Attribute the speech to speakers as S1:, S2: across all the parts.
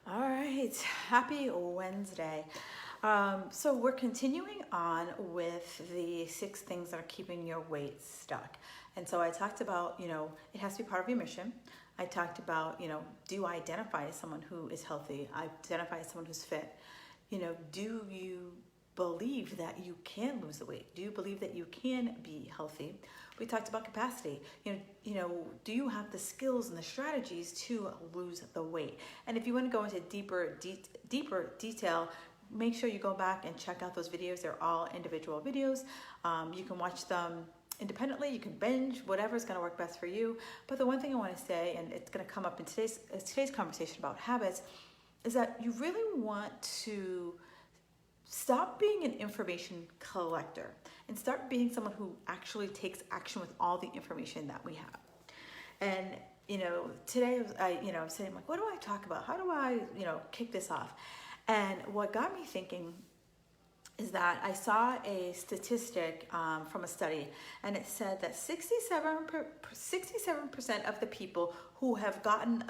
S1: All right, happy Wednesday. So we're continuing on with the 6 things that are keeping your weight stuck. And so I talked about, it has to be part of your mission. I talked about, do you identify as someone who is healthy? Identify as someone who's fit. Do you believe that you can lose the weight? Do you believe that you can be healthy? We talked about capacity. Do you have the skills and the strategies to lose the weight? And if you want to go into deeper detail, make sure you go back and check out those videos. They're all individual videos. You can watch them independently. You can binge, whatever is going to work best for you. But the one thing I want to say, and it's going to come up in today's conversation about habits, is that you really want to stop being an information collector and start being someone who actually takes action with all the information that we have. And today I was saying, like, what do I talk about? How do I kick this off? And what got me thinking is that I saw a statistic from a study, and it said that 67% of the people who have gotten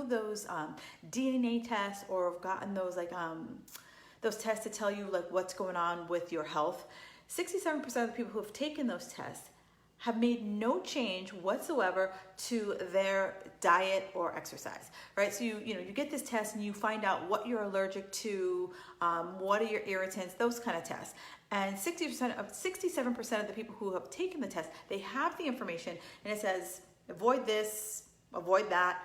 S1: those DNA tests, or have gotten those those tests to tell you what's going on with your health, 67% of the people who have taken those tests have made no change whatsoever to their diet or exercise, right? So you get this test and you find out what you're allergic to, what are your irritants, those kind of tests. And 67% of the people who have taken the test, they have the information and it says, avoid this, avoid that.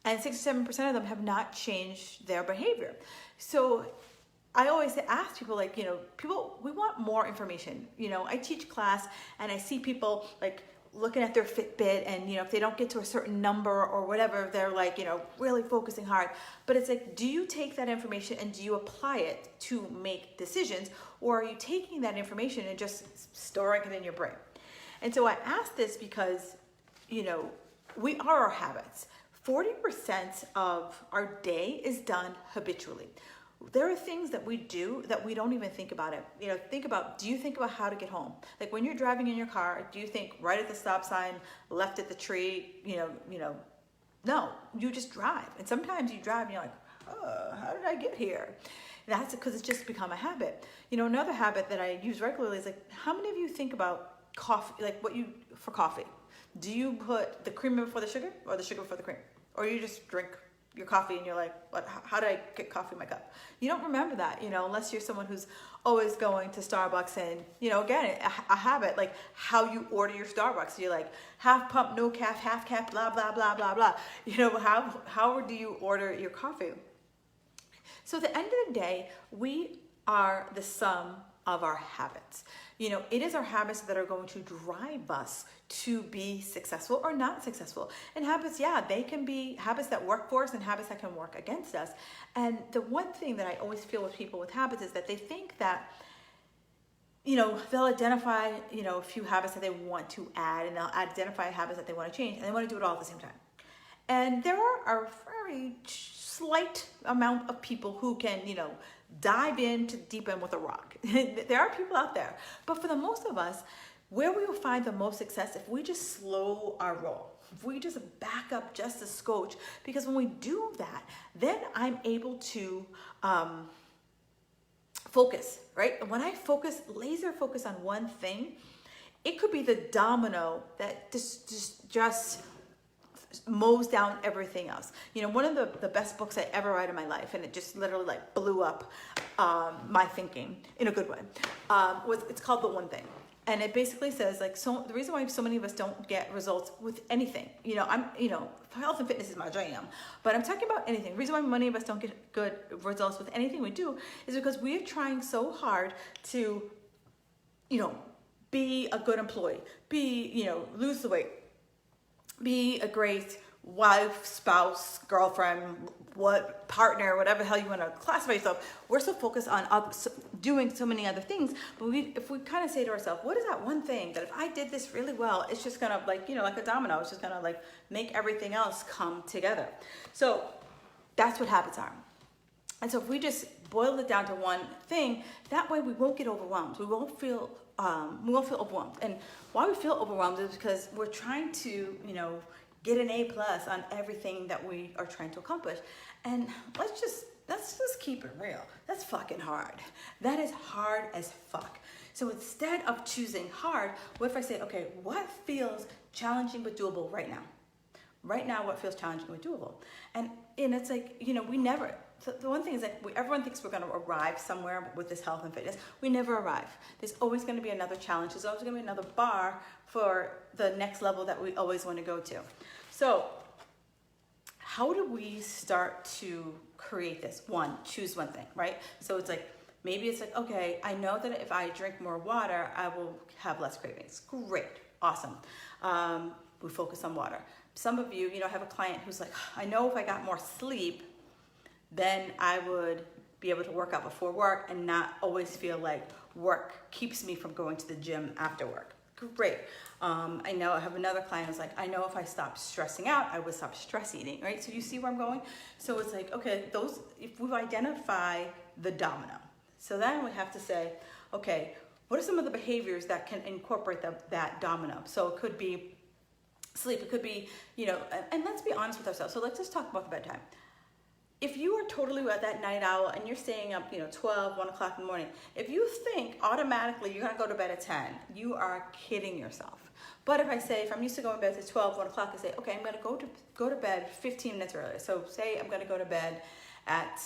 S1: And 67% of them have not changed their behavior. So I always ask people, we want more information. I teach class and I see people looking at their Fitbit, and if they don't get to a certain number or whatever, they're really focusing hard. But it's do you take that information and do you apply it to make decisions, or are you taking that information and just storing it in your brain? And so I ask this because, we are our habits. 40% of our day is done habitually. There are things that we do that we don't even think about it. Do you think about how to get home? Like when you're driving in your car, do you think right at the stop sign, left at the tree, no, you just drive. And sometimes you drive and you're like, oh, how did I get here? And that's because it's just become a habit. Another habit that I use regularly is how many of you think about coffee, for coffee? Do you put the cream in before the sugar, or the sugar before the cream? Or you just drink your coffee and you're like, what? How did I get coffee in my cup? You don't remember that, unless you're someone who's always going to Starbucks, and, again, a habit, like how you order your Starbucks. You're like, half pump, no calf, half cap, blah, blah, blah, blah, blah. How do you order your coffee? So at the end of the day, we are the sum of our habits. It is our habits that are going to drive us to be successful or not successful. And habits, they can be habits that work for us and habits that can work against us. And the one thing that I always feel with people with habits is that they think that, they'll identify, a few habits that they want to add, and they'll identify habits that they want to change, and they want to do it all at the same time. And there are a very slight amount of people who can, dive into deep end with a rock. There are people out there. But for the most of us, where we will find the most success if we just slow our roll, if we just back up just a scotch, because when we do that, then I'm able to focus, right? And when I laser focus on one thing, it could be the domino that just mows down everything else. One of the best books I ever read in my life, and it just literally blew up my thinking in a good way, it's called The One Thing. And it basically says the reason why so many of us don't get results with anything, health and fitness is my jam, but I'm talking about anything. The reason why many of us don't get good results with anything we do is because we are trying so hard to, be a good employee, lose the weight, be a great wife, spouse, girlfriend, partner, whatever the hell you want to classify yourself. We're so focused on doing so many other things, but if we kind of say to ourselves, what is that one thing that if I did this really well, it's just gonna like a domino, it's just gonna make everything else come together. So that's what habits are. And so if we just boil it down to one thing, that way we won't get overwhelmed. We won't feel overwhelmed. And why we feel overwhelmed is because we're trying to, get an A+ on everything that we are trying to accomplish. And let's just keep it real. That's fucking hard. That is hard as fuck. So instead of choosing hard, what if I say, okay, what feels challenging but doable right now? Right now, what feels challenging but doable? And it's like, we never, the one thing is that everyone thinks we're going to arrive somewhere with this health and fitness. We never arrive. There's always going to be another challenge. There's always going to be another bar for the next level that we always want to go to. So how do we start to create this? One, choose one thing, right? So it's like, maybe it's like, okay, I know that if I drink more water, I will have less cravings. Great, awesome. We focus on water. Some of you, have a client who's like, I know if I got more sleep, then I would be able to work out before work and not always feel like work keeps me from going to the gym after work. Great. I know I have another client who's like, I know if I stop stressing out, I would stop stress eating, right? So you see where I'm going? So it's like, okay, if we've identified the domino, so then we have to say, okay, what are some of the behaviors that can incorporate that domino? So it could be sleep, it could be, and let's be honest with ourselves. So let's just talk about the bedtime. If you are totally at that night owl and you're staying up, 12, 1 o'clock in the morning, if you think automatically you're gonna go to bed at 10, you are kidding yourself. But if I'm used to going to bed at 12, 1 o'clock, I say, okay, I'm gonna go to bed 15 minutes earlier. So say I'm gonna go to bed at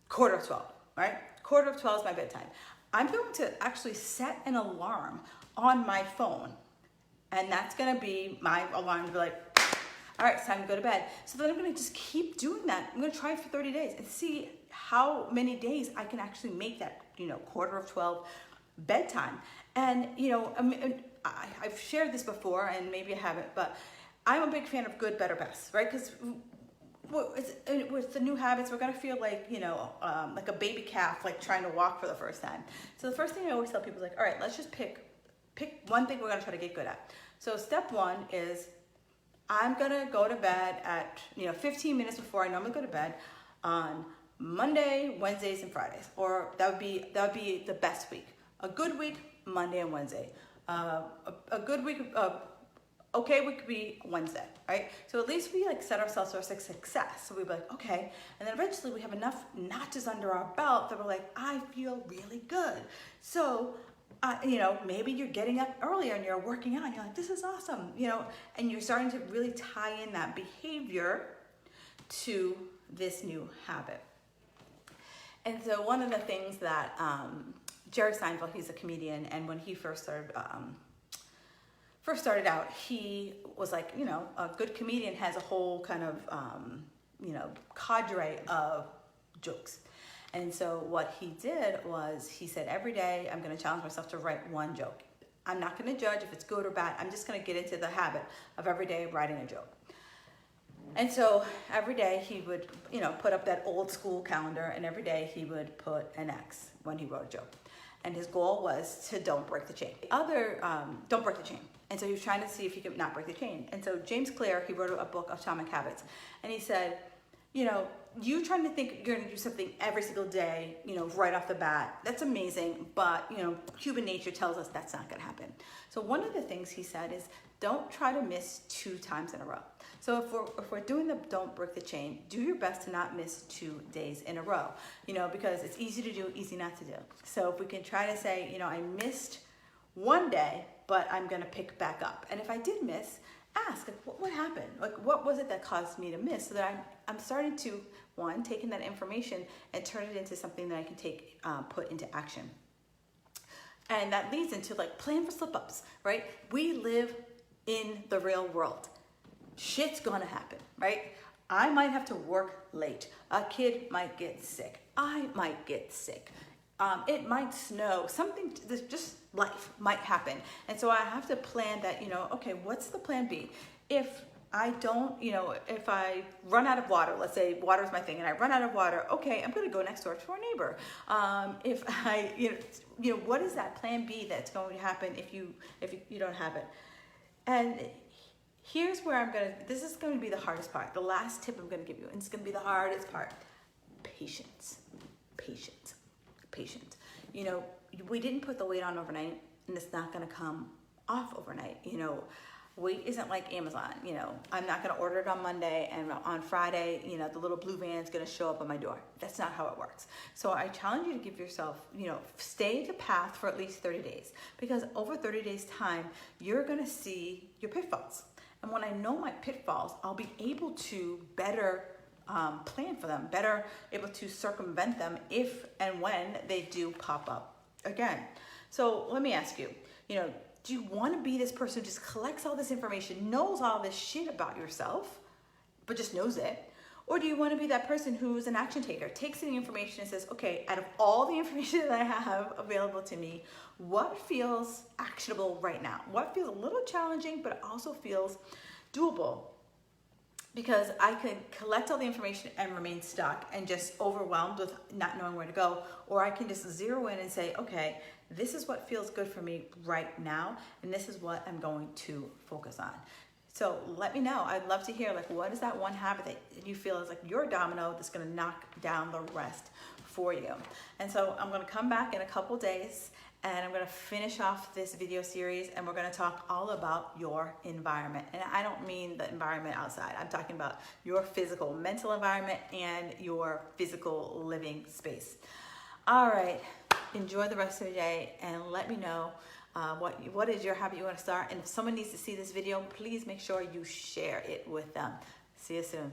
S1: 11:45, right? 11:45 is my bedtime. I'm going to actually set an alarm on my phone. And that's gonna be my alarm to be like, all right, it's time to go to bed. So then I'm gonna just keep doing that. I'm gonna try it for 30 days and see how many days I can actually make that, 11:45 bedtime. And, I've shared this before and maybe I haven't, but I'm a big fan of good, better, best, right? Because with the new habits, we're gonna feel like, like a baby calf, like trying to walk for the first time. So the first thing I always tell people is like, all right, let's just pick one thing we're gonna try to get good at. So step one is I'm gonna go to bed at 15 minutes before I normally go to bed on Monday, Wednesdays, and Fridays. Or that would be the best week. A good week, Monday and Wednesday. A good week, okay week could be Wednesday, right? So at least we set ourselves for success. So we'd be like, okay, and then eventually we have enough notches under our belt that we're like, I feel really good. So maybe you're getting up earlier and you're working out and you're like, this is awesome, and you're starting to really tie in that behavior to this new habit. And so one of the things that Jerry Seinfeld, he's a comedian, and when he first started out, he was like, a good comedian has a whole kind of, cadre of jokes. And so what he did was he said, every day I'm going to challenge myself to write one joke. I'm not going to judge if it's good or bad. I'm just going to get into the habit of every day writing a joke. And so every day he would, put up that old school calendar, and every day he would put an X when he wrote a joke. And his goal was to don't break the chain. Don't break the chain. And so he was trying to see if he could not break the chain. And so James Clear, he wrote a book, Atomic Habits. And he said, you trying to think you're going to do something every single day, right off the bat, that's amazing. But, human nature tells us that's not going to happen. So one of the things he said is don't try to miss 2 times in a row. So if we're doing the don't break the chain, do your best to not miss 2 days in a row, because it's easy to do, easy not to do. So if we can try to say, I missed one day, but I'm going to pick back up. And if I did miss, ask, what happened? What was it that caused me to miss? So that I'm starting to, taking that information and turn it into something that I can put into action. And that leads into plan for slip-ups, right? We live in the real world. Shit's gonna happen, right? I might have to work late. A kid might get sick. I might get sick. It might snow. Just life might happen. And so I have to plan that, okay, what's the plan B? If I don't, if I run out of water, let's say water is my thing and I run out of water, okay, I'm going to go next door to our neighbor. If I, what is that plan B that's going to happen if you don't have it? And here's where this is going to be the hardest part. The last tip I'm going to give you, and it's going to be the hardest part. Patience. We didn't put the weight on overnight, and it's not going to come off overnight. Weight isn't like Amazon. You know, I'm not going to order it on Monday and on Friday, you know, the little blue van is going to show up on my door. That's not how it works. So I challenge you to give yourself, you know, stay the path for at least 30 days, because over 30 days time, you're going to see your pitfalls. And when I know my pitfalls, I'll be able to better plan for them, better able to circumvent them if and when they do pop up again. So let me ask you, you know, do you want to be this person who just collects all this information, knows all this shit about yourself, but just knows it? Or do you want to be that person who's an action taker, takes in the information and says, okay, out of all the information that I have available to me, what feels actionable right now? What feels a little challenging, but also feels doable? Because I could collect all the information and remain stuck and just overwhelmed with not knowing where to go. Or I can just zero in and say, okay, this is what feels good for me right now, and this is what I'm going to focus on. So let me know. I'd love to hear, like, what is that one habit that you feel is like your domino that's gonna knock down the rest for you? And so I'm gonna come back in a couple days, and I'm gonna finish off this video series, and we're gonna talk all about your environment. And I don't mean the environment outside. I'm talking about your physical, mental environment and your physical living space. All right, enjoy the rest of the day, and let me know what is your habit you wanna start. And if someone needs to see this video, please make sure you share it with them. See you soon.